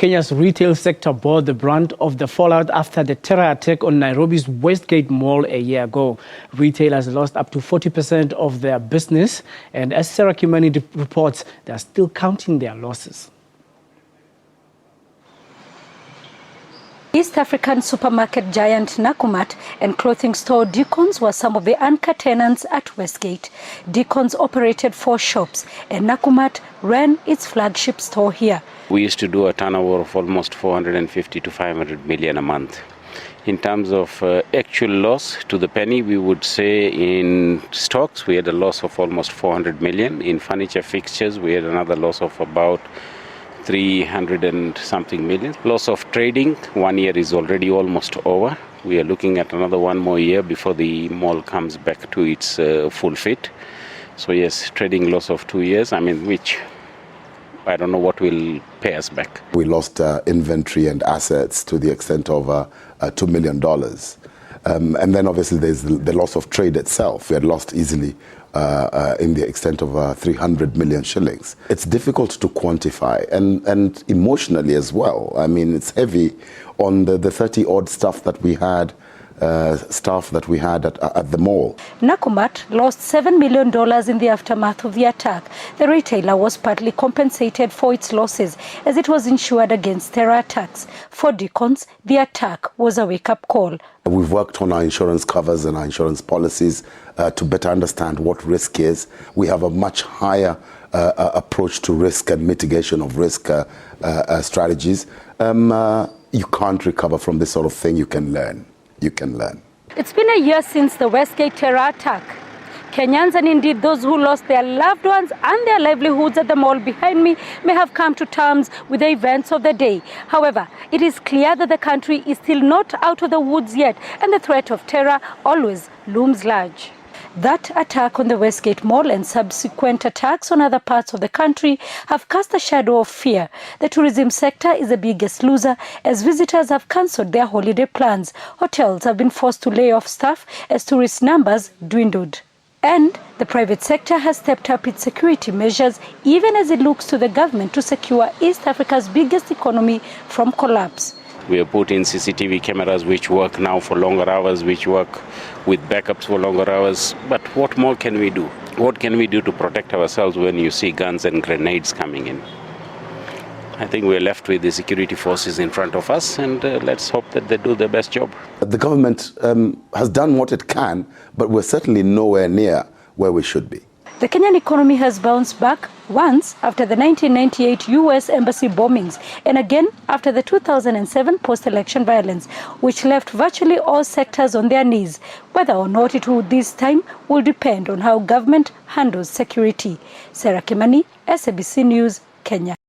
Kenya's retail sector bore the brunt of the fallout after the terror attack on Nairobi's Westgate mall a year ago. Retailers lost up to 40% of their business, and as Sarah Kimani reports, they are still counting their losses. East African supermarket giant Nakumatt and clothing store Deacons were some of the anchor tenants at Westgate. Deacons operated 4 shops and Nakumatt ran its flagship store here. We used to do a turnover of almost 450 to 500 million a month. In terms of actual loss to the penny, we would say in stocks we had a loss of almost 400 million. In furniture fixtures we had another loss of about 300 and something million. Loss of trading, 1 year is already almost over. We are looking at another 1 more year before the mall comes back to its full fit. So yes, trading loss of 2 years, which I don't know what will pay us back. We lost inventory and assets to the extent of $2 million. And then obviously there's the loss of trade itself. We had lost easily in the extent of 300 million shillings. It's difficult to quantify and emotionally as well. It's heavy on the 30-odd staff that we had at the mall. Nakumatt lost $7 million in the aftermath of the attack. The retailer was partly compensated for its losses as it was insured against terror attacks. For Deacons, the attack was a wake-up call. We've worked on our insurance covers and our insurance policies to better understand what risk is. We have a much higher approach to risk and mitigation of risk strategies. You can't recover from this sort of thing. You can learn. It's been a year since the Westgate terror attack. Kenyans, and indeed those who lost their loved ones and their livelihoods at the mall behind me, may have come to terms with the events of the day. However, it is clear that the country is still not out of the woods yet, and the threat of terror always looms large. That attack on the Westgate Mall and subsequent attacks on other parts of the country have cast a shadow of fear. The tourism sector is the biggest loser as visitors have cancelled their holiday plans. Hotels have been forced to lay off staff as tourist numbers dwindled. And the private sector has stepped up its security measures even as it looks to the government to secure East Africa's biggest economy from collapse. We have put in CCTV cameras which work now for longer hours, which work with backups for longer hours. But what more can we do? What can we do to protect ourselves when you see guns and grenades coming in? I think we're left with the security forces in front of us, and let's hope that they do their best job. The government has done what it can, but we're certainly nowhere near where we should be. The Kenyan economy has bounced back once after the 1998 U.S. embassy bombings and again after the 2007 post-election violence, which left virtually all sectors on their knees. Whether or not it will this time will depend on how government handles security. Sarah Kimani, SABC News, Kenya.